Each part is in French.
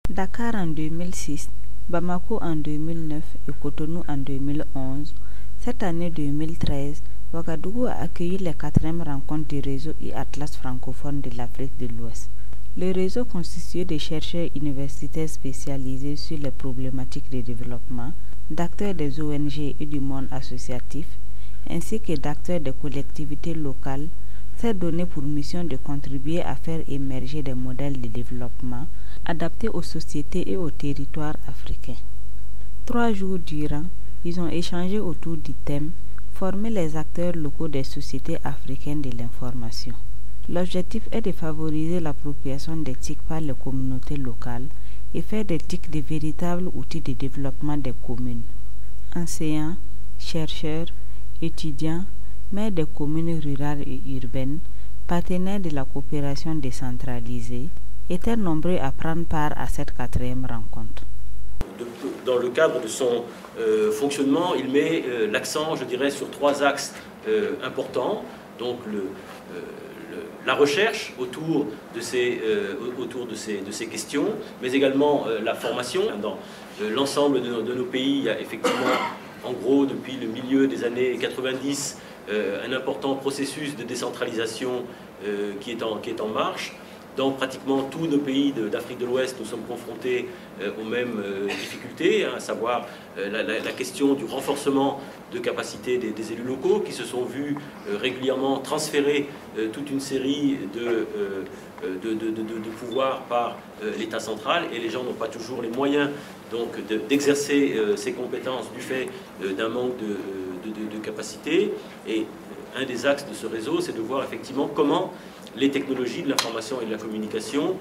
Dakar en 2006, Bamako en 2009 et Cotonou en 2011. Cette année 2013, Ouagadougou a accueilli les 4e rencontres du réseau e-Atlas francophone de l'Afrique de l'Ouest. Le réseau constitué de chercheurs universitaires spécialisés sur les problématiques de développement, d'acteurs des ONG et du monde associatif, ainsi que d'acteurs des collectivités locales, s'est donné pour mission de contribuer à faire émerger des modèles de développement adaptés aux sociétés et aux territoires africains. 3 jours durant, ils ont échangé autour du thème « Former les acteurs locaux des sociétés africaines de l'information ». L'objectif est de favoriser l'appropriation des TIC par les communautés locales et faire des TIC de véritables outils de développement des communes. Enseignants, chercheurs, étudiants, maires des communes rurales et urbaines, partenaires de la coopération décentralisée, étaient nombreux à prendre part à cette 4e rencontre. Dans le cadre de son fonctionnement, il met l'accent, je dirais, sur 3 axes importants. Donc la recherche autour de ces questions, mais également la formation. Dans l'ensemble de nos pays, il y a effectivement, en gros, depuis le milieu des années 90, un important processus de décentralisation qui est en marche. Dans pratiquement tous nos pays d'Afrique de l'Ouest, nous sommes confrontés aux mêmes difficultés, à savoir la question du renforcement de capacités des élus locaux qui se sont vus régulièrement transférer toute une série de pouvoirs par l'État central, et les gens n'ont pas toujours les moyens d'exercer ces compétences du fait d'un manque de capacité. Et un des axes de ce réseau, c'est de voir effectivement comment les technologies de l'information et de la communication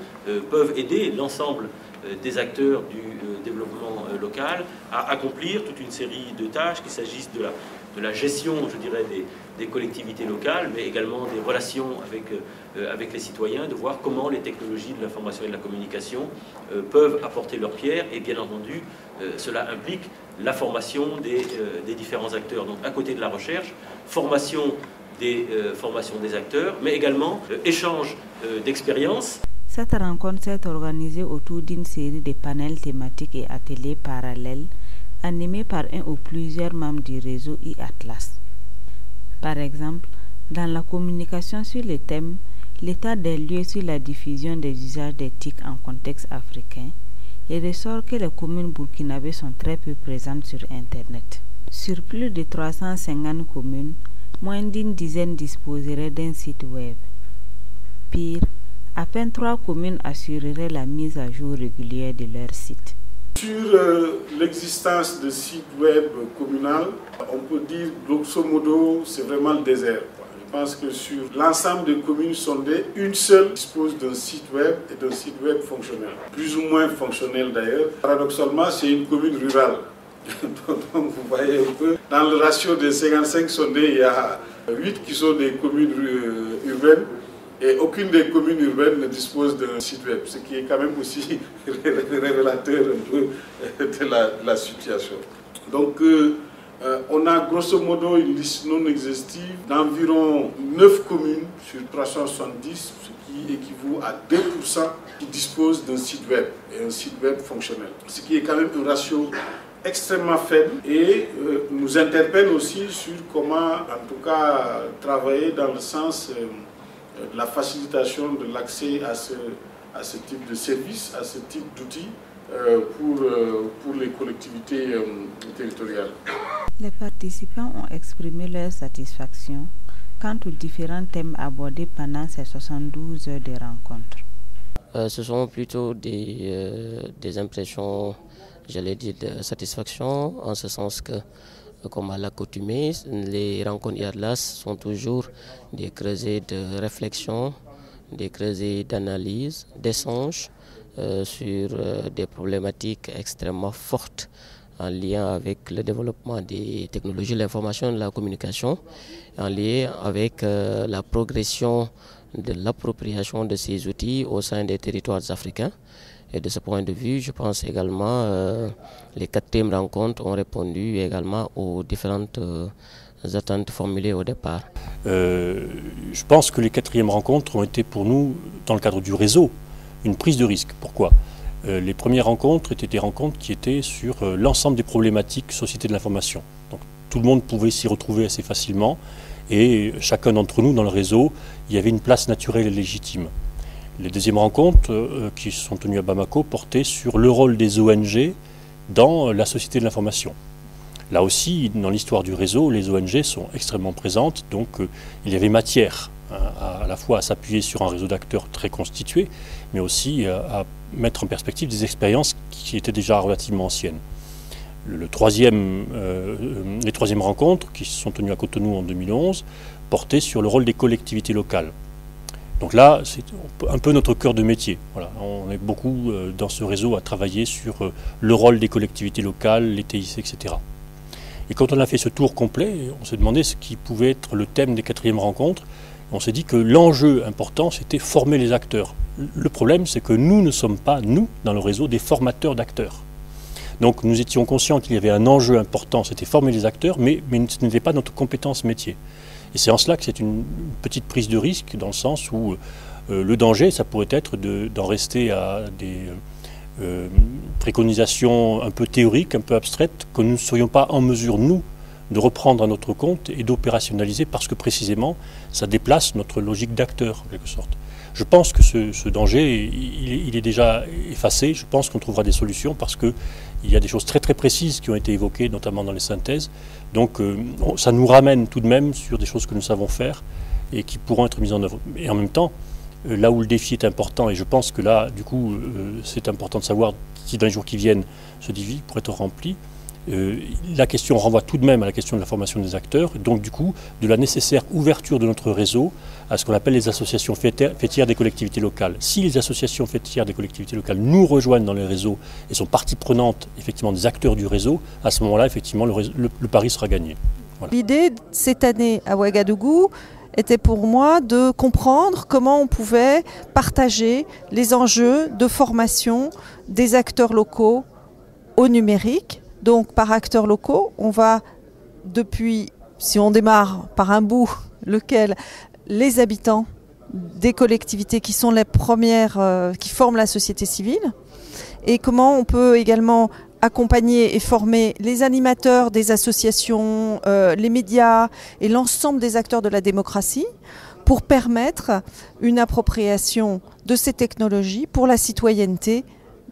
peuvent aider l'ensemble des acteurs du développement local à accomplir toute une série de tâches, qu'il s'agisse de la gestion, je dirais, des collectivités locales, mais également des relations avec les citoyens, de voir comment les technologies de l'information et de la communication peuvent apporter leur pierre, et bien entendu, cela implique la formation des différents acteurs. Donc à côté de la recherche, formation des acteurs, mais également échange d'expériences. Cette rencontre s'est organisée autour d'une série de panels thématiques et ateliers parallèles animés par un ou plusieurs membres du réseau e-Atlas. Par exemple, dans la communication sur le thème « L'état des lieux sur la diffusion des usages des TIC en contexte africain », il ressort que les communes burkinabées sont très peu présentes sur Internet. Sur plus de 350 communes, moins d'une dizaine disposeraient d'un site web. Pire, à peine 3 communes assureraient la mise à jour régulière de leur site. Sur l'existence de sites web communal, on peut dire grosso modo c'est vraiment le désert. Je pense que sur l'ensemble des communes sondées, une seule dispose d'un site web et d'un site web fonctionnel. Plus ou moins fonctionnel d'ailleurs. Paradoxalement, c'est une commune rurale. Donc vous voyez un peu, dans le ratio des 55 sondés, il y a 8 qui sont des communes urbaines et aucune des communes urbaines ne dispose d'un site web, ce qui est quand même aussi révélateur un peu de la situation. Donc on a grosso modo une liste non exhaustive d'environ 9 communes sur 370, ce qui équivaut à 2% qui disposent d'un site web et un site web fonctionnel, ce qui est quand même un ratio extrêmement faible et nous interpelle aussi sur comment, en tout cas, travailler dans le sens de la facilitation de l'accès à ce type de service, à ce type d'outils pour les collectivités territoriales. Les participants ont exprimé leur satisfaction quant aux différents thèmes abordés pendant ces 72 heures de rencontre. Ce sont plutôt des impressions, j'allais dire, de satisfaction, en ce sens que, comme à l'accoutumée, les rencontres e-Atlas sont toujours des creusets de réflexion, des creusets d'analyse, d'échange sur des problématiques extrêmement fortes en lien avec le développement des technologies de l'information et de la communication, en lien avec la progression de l'appropriation de ces outils au sein des territoires africains. Et de ce point de vue, je pense également les 4e rencontres ont répondu également aux différentes attentes formulées au départ. Je pense que les 4e rencontres ont été pour nous, dans le cadre du réseau, une prise de risque. Pourquoi ? les premières rencontres étaient des rencontres qui étaient sur l'ensemble des problématiques société de l'information. Donc tout le monde pouvait s'y retrouver assez facilement et chacun d'entre nous dans le réseau, il y avait une place naturelle et légitime. Les deuxièmes rencontres qui se sont tenues à Bamako portaient sur le rôle des ONG dans la société de l'information. Là aussi, dans l'histoire du réseau, les ONG sont extrêmement présentes, donc il y avait matière à la fois à s'appuyer sur un réseau d'acteurs très constitué, mais aussi à mettre en perspective des expériences qui étaient déjà relativement anciennes. Les troisièmes rencontres, qui se sont tenues à Cotonou en 2011, portaient sur le rôle des collectivités locales. Donc là, c'est un peu notre cœur de métier. Voilà. On est beaucoup dans ce réseau à travailler sur le rôle des collectivités locales, les TIC, etc. Et quand on a fait ce tour complet, on s'est demandé ce qui pouvait être le thème des quatrièmes rencontres. On s'est dit que l'enjeu important, c'était former les acteurs. Le problème, c'est que nous ne sommes pas, nous, dans le réseau, des formateurs d'acteurs. Donc nous étions conscients qu'il y avait un enjeu important, c'était former les acteurs, mais ce n'était pas notre compétence métier. Et c'est en cela que c'est une petite prise de risque, dans le sens où le danger, ça pourrait être d'en rester à des préconisations un peu théoriques, un peu abstraites, que nous ne serions pas en mesure, nous, de reprendre à notre compte et d'opérationnaliser, parce que précisément, ça déplace notre logique d'acteur, en quelque sorte. Je pense que ce danger, il est déjà effacé. Je pense qu'on trouvera des solutions parce qu'il y a des choses très très précises qui ont été évoquées, notamment dans les synthèses. Donc ça nous ramène tout de même sur des choses que nous savons faire et qui pourront être mises en œuvre. Et en même temps, là où le défi est important, et je pense que là, du coup, c'est important de savoir si dans les jours qui viennent, ce défi pourrait être rempli, la question renvoie tout de même à la question de la formation des acteurs, donc du coup de la nécessaire ouverture de notre réseau à ce qu'on appelle les associations fêtières des collectivités locales. Si les associations fêtières des collectivités locales nous rejoignent dans les réseaux et sont partie prenante effectivement des acteurs du réseau, à ce moment-là effectivement le pari sera gagné. Voilà. L'idée cette année à Ouagadougou était pour moi de comprendre comment on pouvait partager les enjeux de formation des acteurs locaux au numérique. Donc par acteurs locaux, on va depuis, si on démarre par un bout, lequel les habitants des collectivités qui sont les premières, qui forment la société civile, et comment on peut également accompagner et former les animateurs des associations, les médias et l'ensemble des acteurs de la démocratie pour permettre une appropriation de ces technologies pour la citoyenneté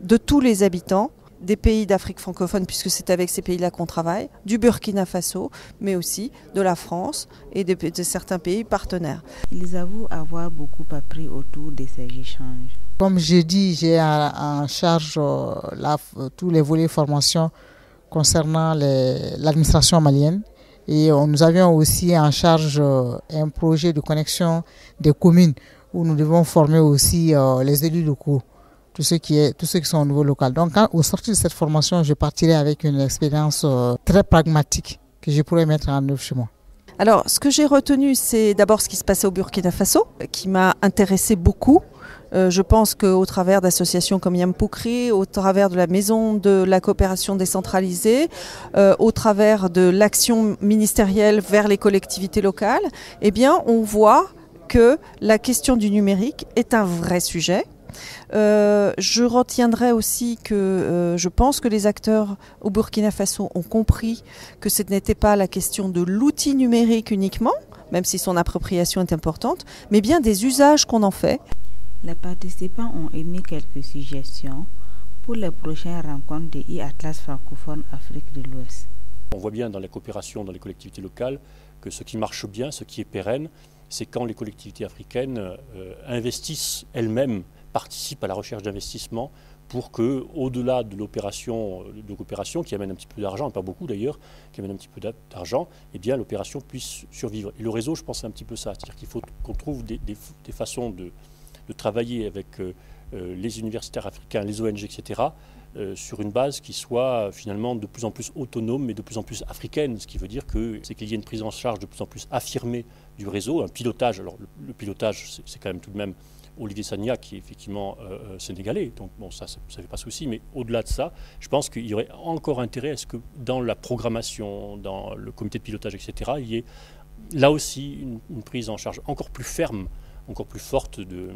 de tous les habitants des pays d'Afrique francophone, puisque c'est avec ces pays-là qu'on travaille, du Burkina Faso, mais aussi de la France et de certains pays partenaires. Ils avouent avoir beaucoup appris autour de ces échanges. Comme j'ai dit, j'ai en charge tous les volets formation concernant l'administration malienne. Et nous avions aussi en charge un projet de connexion des communes où nous devons former aussi les élus locaux. Tous ceux qui sont au niveau local. Donc, au sortir de cette formation, je partirai avec une expérience très pragmatique que je pourrais mettre en œuvre chez moi. Alors, ce que j'ai retenu, c'est d'abord ce qui se passait au Burkina Faso, qui m'a intéressé beaucoup. Je pense qu'au travers d'associations comme Yampoukri, au travers de la maison de la coopération décentralisée, au travers de l'action ministérielle vers les collectivités locales, eh bien, on voit que la question du numérique est un vrai sujet. Je retiendrai aussi que je pense que les acteurs au Burkina Faso ont compris que ce n'était pas la question de l'outil numérique uniquement, même si son appropriation est importante, mais bien des usages qu'on en fait. Les participants ont émis quelques suggestions pour les prochaines rencontres de e-Atlas francophone Afrique de l'Ouest. On voit bien dans la coopération dans les collectivités locales que ce qui marche bien, ce qui est pérenne, c'est quand les collectivités africaines investissent elles-mêmes, participent à la recherche d'investissement pour que, au-delà de l'opération de coopération qui amène un petit peu d'argent, pas beaucoup d'ailleurs, qui amène un petit peu d'argent, eh bien l'opération puisse survivre. Et le réseau, je pense, c'est un petit peu ça, c'est-à-dire qu'il faut qu'on trouve des façons de travailler avec les universitaires africains, les ONG, etc., sur une base qui soit finalement de plus en plus autonome et de plus en plus africaine, ce qui veut dire qu'il y ait une prise en charge de plus en plus affirmée du réseau, un pilotage. Alors le pilotage, c'est quand même tout de même Olivier Sagna qui est effectivement sénégalais, donc bon, ça ne fait pas souci, mais au-delà de ça, je pense qu'il y aurait encore intérêt à ce que dans la programmation, dans le comité de pilotage, etc., il y ait là aussi une prise en charge encore plus ferme encore plus forte de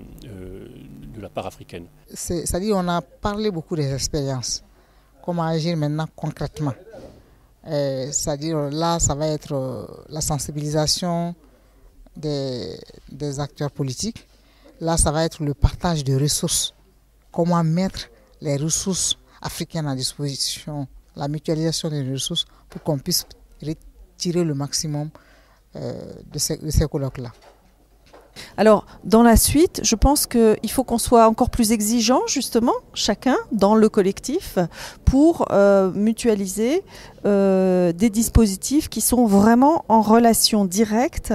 la part africaine. C'est-à-dire on a parlé beaucoup des expériences. Comment agir maintenant concrètement. C'est-à-dire là, ça va être la sensibilisation des acteurs politiques. Là, ça va être le partage de ressources. Comment mettre les ressources africaines à disposition, la mutualisation des ressources pour qu'on puisse retirer le maximum de ces colloques-là. Alors, dans la suite, je pense qu'il faut qu'on soit encore plus exigeant, justement, chacun, dans le collectif, pour mutualiser des dispositifs qui sont vraiment en relation directe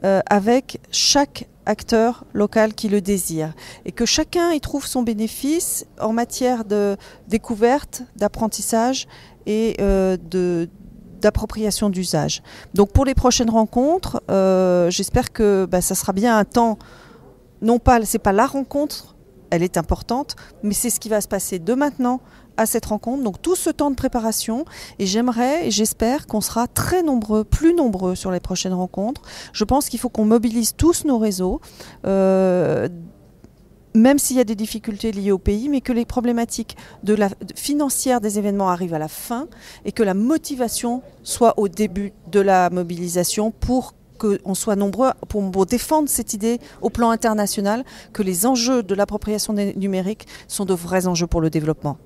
avec chaque acteur local qui le désire. Et que chacun y trouve son bénéfice en matière de découverte, d'apprentissage et d'appropriation d'usage. Donc pour les prochaines rencontres, j'espère que ça sera bien un temps, non pas, c'est pas la rencontre, elle est importante, mais c'est ce qui va se passer de maintenant à cette rencontre. Donc tout ce temps de préparation, et j'aimerais et j'espère qu'on sera très nombreux, plus nombreux sur les prochaines rencontres. Je pense qu'il faut qu'on mobilise tous nos réseaux, même s'il y a des difficultés liées au pays, mais que les problématiques financières des événements arrivent à la fin et que la motivation soit au début de la mobilisation pour qu'on soit nombreux pour défendre cette idée au plan international que les enjeux de l'appropriation numérique sont de vrais enjeux pour le développement.